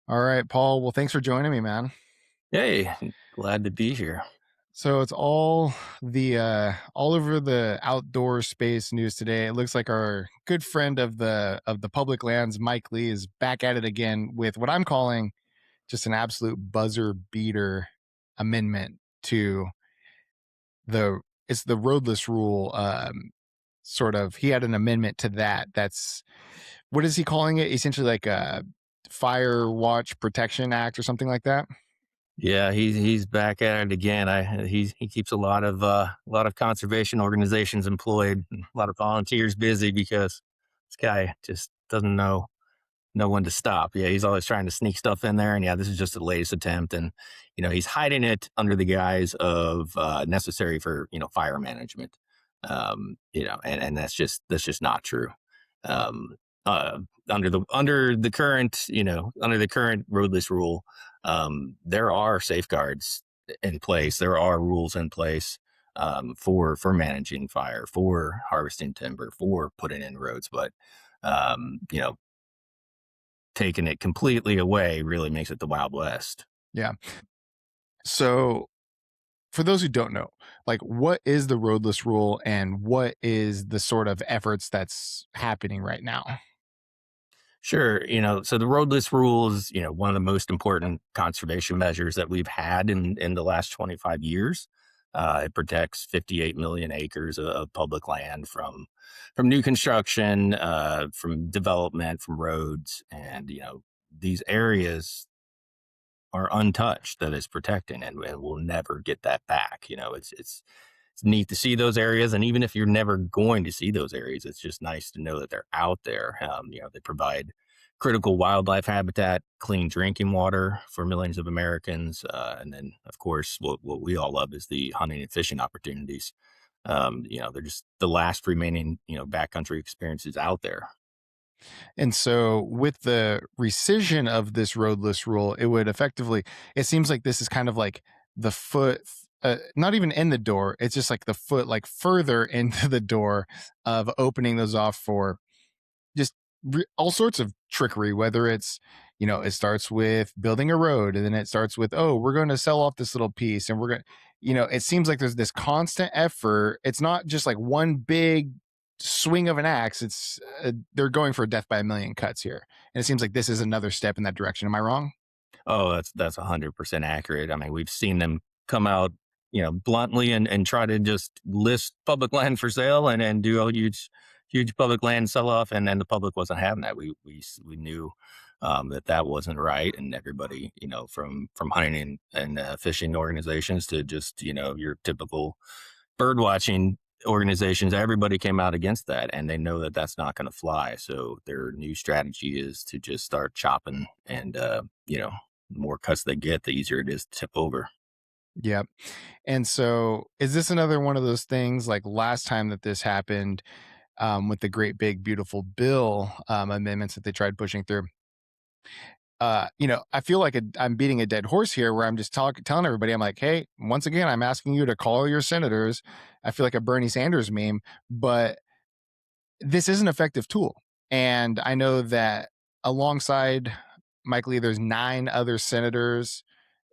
All right, Paul. Well, thanks for joining me, man. Hey, glad to be here. So it's all the all over the outdoor space news today. It looks like our good friend of the public lands, Mike Lee, is back at it again with what I'm calling just an absolute buzzer beater amendment to the it's the roadless rule. Sort of, he had an amendment to that. That's what is he calling it? Essentially, like a Fire Watch Protection Act or something like that. Yeah, he's back at it again. He keeps a lot of conservation organizations employed, and a lot of volunteers busy because this guy just doesn't know when to stop. Yeah, he's always trying to sneak stuff in there, and yeah, this is just the latest attempt, and he's hiding it under the guise of necessary for fire management. And that's just not true. Um, uh, under the current roadless rule, there are safeguards in place. There are rules in place for managing fire, for harvesting timber, for putting in roads, but um, you know taking it completely away really makes it the Wild West. Yeah. So for those who don't know, like what is the roadless rule and what is the sort of efforts that's happening right now? Sure, so the roadless rule is, one of the most important conservation measures that we've had in the last 25 years. It protects 58 million acres of public land from new construction, from development, from roads, and these areas are untouched that is protecting, and we'll never get that back. It's neat to see those areas, and even if you're never going to see those areas, it's just nice to know that they're out there. They provide critical wildlife habitat, clean drinking water for millions of Americans, and then of course what we all love is the hunting and fishing opportunities. They're just the last remaining backcountry experiences out there. And so with the rescission of this roadless rule, it would effectively, it seems like this is kind of like the foot, not even in the door. It's just like the foot, like further into the door of opening those off for just all sorts of trickery, whether it's, it starts with building a road and then it starts with, oh, we're going to sell off this little piece and we're going to, it seems like there's this constant effort. It's not just like one big swing of an axe. It's they're going for a death by a million cuts here. And it seems like this is another step in that direction. Am I wrong? Oh, that's 100% accurate. I mean, we've seen them come out, bluntly and try to just list public land for sale and do a huge public land sell off, and then the public wasn't having that. We knew that wasn't right, and everybody, from hunting and fishing organizations to just your typical bird watching organizations, everybody came out against that, and they know that that's not going to fly. So their new strategy is to just start chopping, and the more cuts they get, the easier it is to tip over. Yeah. And so is this another one of those things like last time that this happened with the great big beautiful bill amendments that they tried pushing through? I feel like I'm beating a dead horse here where I'm just telling everybody, I'm like, hey, once again, I'm asking you to call your senators. I feel like a Bernie Sanders meme, but this is an effective tool. And I know that alongside Mike Lee, there's 9 other senators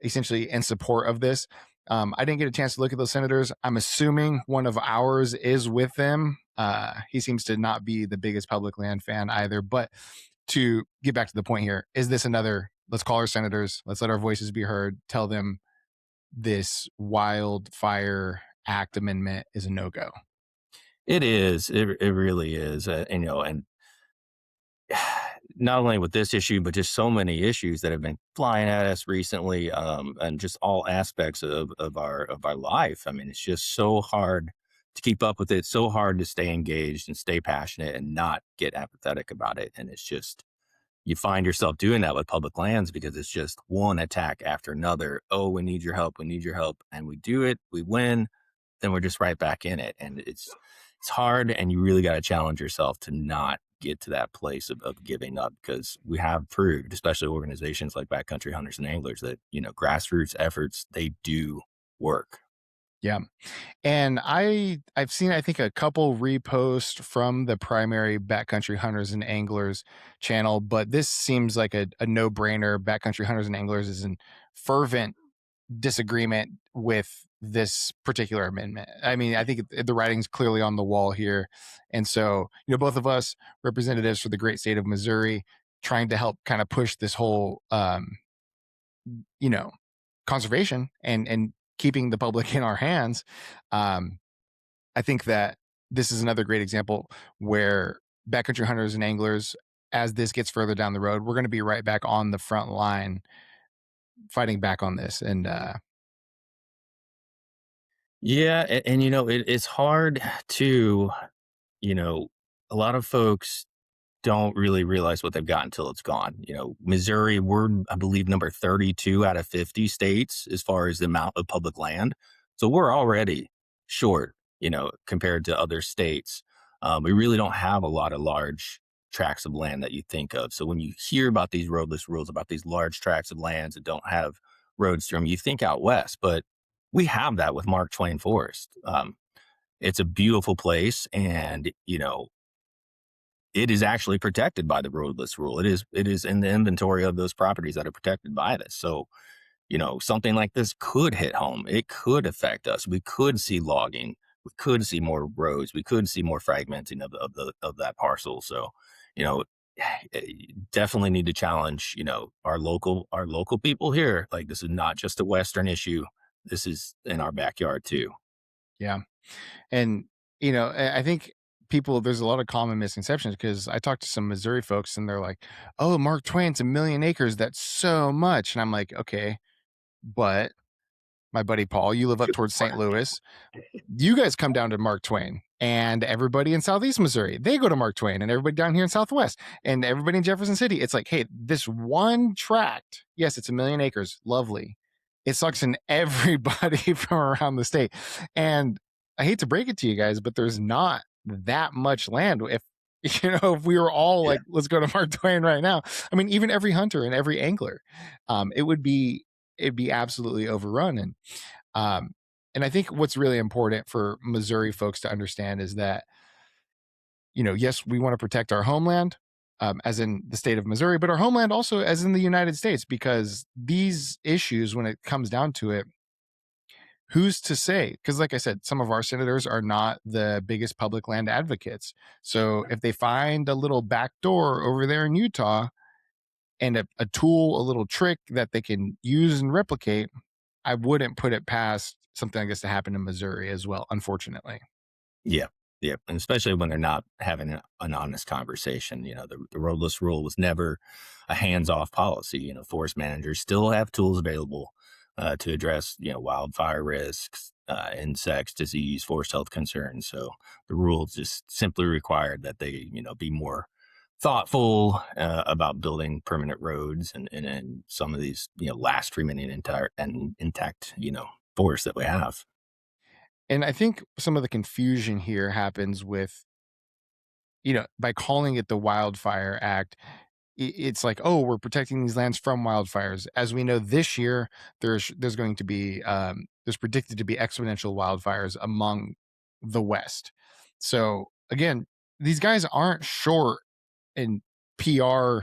essentially in support of this. I didn't get a chance to look at those senators. I'm assuming one of ours is with them. He seems to not be the biggest public land fan either. But to get back to the point here, is this another? Let's call our senators. Let's let our voices be heard. Tell them this wildfire act amendment is a no go. It is. It really is. And not only with this issue, but just so many issues that have been flying at us recently, and just all aspects of our life. I mean, it's just so hard to keep up with it. So hard to stay engaged and stay passionate and not get apathetic about it. And it's just you find yourself doing that with public lands because it's just one attack after another. Oh, we need your help. We need your help, and we do it. We win. Then we're just right back in it, and it's hard, and you really got to challenge yourself to not get to that place of giving up, because we have proved, especially organizations like backcountry hunters and anglers, that grassroots efforts, they do work. Yeah. And I've seen, I think, a couple reposts from the primary backcountry hunters and anglers channel, but this seems like a no-brainer. Backcountry hunters and anglers is in fervent disagreement with this particular amendment. I mean, I think the writing's clearly on the wall here. And so, both of us representatives for the great state of Missouri trying to help kind of push this whole you know, conservation and keeping the public in our hands. Um, I think that this is another great example where backcountry hunters and anglers, as this gets further down the road, we're going to be right back on the front line fighting back on this. And Yeah, and it's hard to, you know, a lot of folks don't really realize what they've got until it's gone. Missouri, we're, I believe, number 32 out of 50 states as far as the amount of public land. So we're already short, compared to other states. We really don't have a lot of large tracts of land that you think of. So when you hear about these roadless rules, about these large tracts of lands that don't have roads through them, you think out west, but we have that with Mark Twain Forest. It's a beautiful place, and it is actually protected by the roadless rule. It is in the inventory of those properties that are protected by this. So, something like this could hit home. It could affect us. We could see logging. We could see more roads. We could see more fragmenting of that parcel. So, you know, definitely need to challenge, our local people here. Like, this is not just a Western issue. This is in our backyard too. yeah. And, I think there's a lot of common misconceptions because I talked to some Missouri folks and they're like, oh, Mark Twain's 1,000,000 acres. That's so much. And I'm like, okay, but my buddy Paul, you live up towards St. Louis. You guys come down to Mark Twain, and everybody in Southeast Missouri, they go to Mark Twain, and everybody down here in Southwest, and everybody in Jefferson City. It's like, hey, this one tract, yes, it's 1,000,000 acres, lovely. It sucks in everybody from around the state. And I hate to break it to you guys, but there's not that much land. If if we were all Yeah. like, let's go to Mark Twain right now. I mean, even every hunter and every angler, it'd be absolutely overrun. Um, and I think what's really important for Missouri folks to understand is that, yes, we want to protect our homeland, as in the state of Missouri, but our homeland also as in the United States, because these issues, when it comes down to it, who's to say? Because, like I said, some of our senators are not the biggest public land advocates. So if they find a little back door over there in Utah and a tool, a little trick that they can use and replicate, I wouldn't put it past something like this to happen in Missouri as well, unfortunately. Yeah. Yeah. And especially when they're not having an honest conversation. The roadless rule was never a hands off policy. Forest managers still have tools available to address, wildfire risks, insects, disease, forest health concerns. So the rules just simply required that they, be more thoughtful about building permanent roads and some of these, last remaining entire and intact, forests that we have. And I think some of the confusion here happens with, by calling it the Wildfire Act, it's like, oh, we're protecting these lands from wildfires. As we know, this year there's going to be there's predicted to be exponential wildfires among the West. So again, these guys aren't short in PR.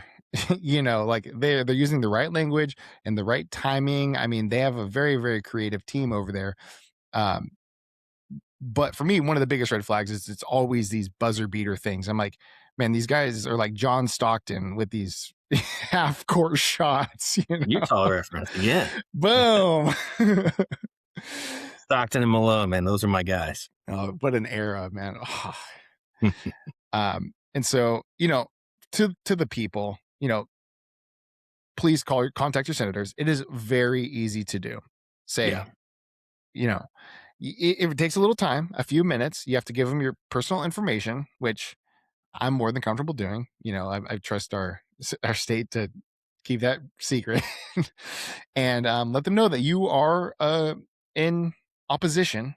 Like they're using the right language and the right timing. I mean, they have a very, very creative team over there. Um, but for me, one of the biggest red flags is it's always these buzzer beater things. I'm like, man, these guys are like John Stockton with these half court shots, Utah reference again. Boom. Stockton and Malone, man, those are my guys. Oh, what an era, man. And so, to the people, please contact your senators. It is very easy to do. Say, Yeah. you know, it takes a little time, a few minutes. You have to give them your personal information, which I'm more than comfortable doing. I trust our state to keep that secret, and let them know that you are in opposition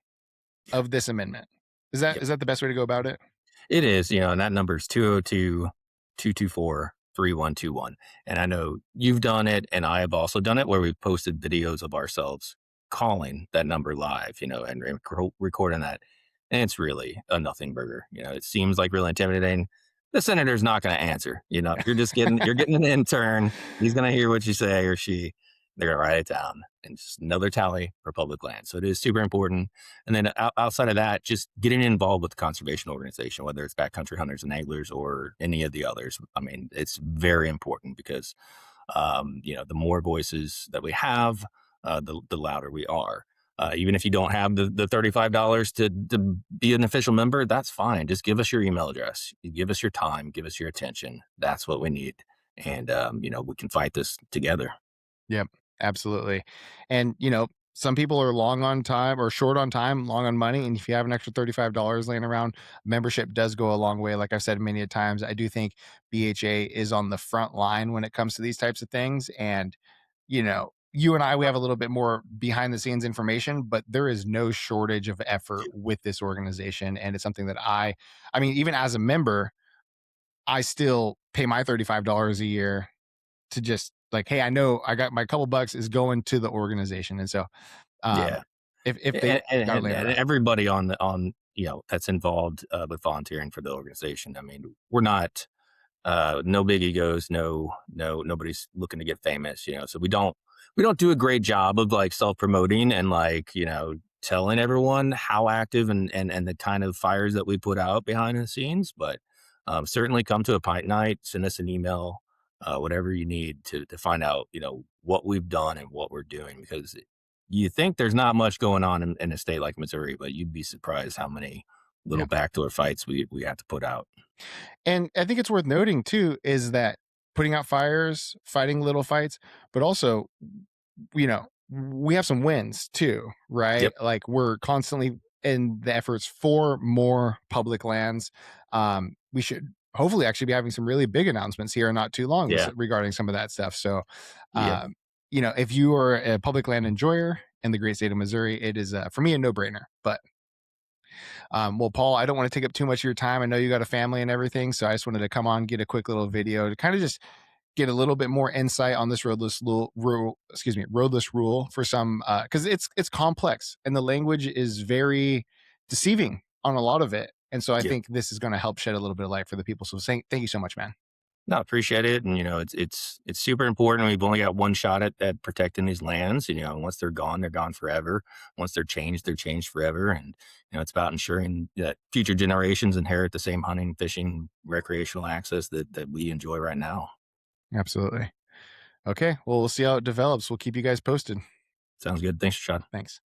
of this amendment. Is that Yep. is that the best way to go about it? It is, and that number is 202-224-3121. And I know you've done it, and I have also done it, where we've posted videos of ourselves calling that number live, and recording that. And it's really a nothing burger. It seems like really intimidating. The senator's not going to answer. You're getting an intern. He's going to hear what you say, or she. They're going to write it down, and just another tally for public land. So it is super important. And then outside of that, just getting involved with the conservation organization, whether it's backcountry hunters and anglers or any of the others. I mean, it's very important because the more voices that we have, the louder we are. Even if you don't have the $35 to be an official member, that's fine. Just give us your email address, give us your time, give us your attention. That's what we need, and we can fight this together. Yep, absolutely. And, some people are long on time or short on time, long on money. And if you have an extra $35 laying around, membership does go a long way. Like I've said many a times, I do think BHA is on the front line when it comes to these types of things. And, you and I, we have a little bit more behind the scenes information, but there is no shortage of effort with this organization. And it's something that I mean, even as a member, I still pay my $35 a year to just like, hey, I know I got my couple bucks is going to the organization. And so Yeah, if they and, and, got it and laying and around. everybody on that's involved with volunteering for the organization. I mean, we're not no big egos, nobody's looking to get famous, so we don't do a great job of like self-promoting and like, telling everyone how active and the kind of fires that we put out behind the scenes. But certainly come to a pint night, send us an email, whatever you need to find out, what we've done and what we're doing, because you think there's not much going on in a state like Missouri, but you'd be surprised how many little Yeah. backdoor fights we have to put out. And I think it's worth noting too, is that putting out fires, fighting little fights, but also, we have some wins too, right? Yep. Like we're constantly in the efforts for more public lands. We should hopefully actually be having some really big announcements here in not too long Yeah. regarding some of that stuff. So, Yeah. um, if you are a public land enjoyer in the great state of Missouri, it is for me a no brainer. But well, Paul, I don't want to take up too much of your time. I know you got a family and everything, so I just wanted to come on, get a quick little video to kind of just get a little bit more insight on this roadless rule for some because it's complex and the language is very deceiving on a lot of it. And so I Yeah. think this is going to help shed a little bit of light for the people. So thank you so much, man. No, appreciate it. And it's super important. We've only got one shot at protecting these lands. Once they're gone forever. Once they're changed forever. And it's about ensuring that future generations inherit the same hunting, fishing, recreational access that we enjoy right now. Absolutely. Okay. Well, we'll see how it develops. We'll keep you guys posted. Sounds good. Thanks, Sean. Thanks.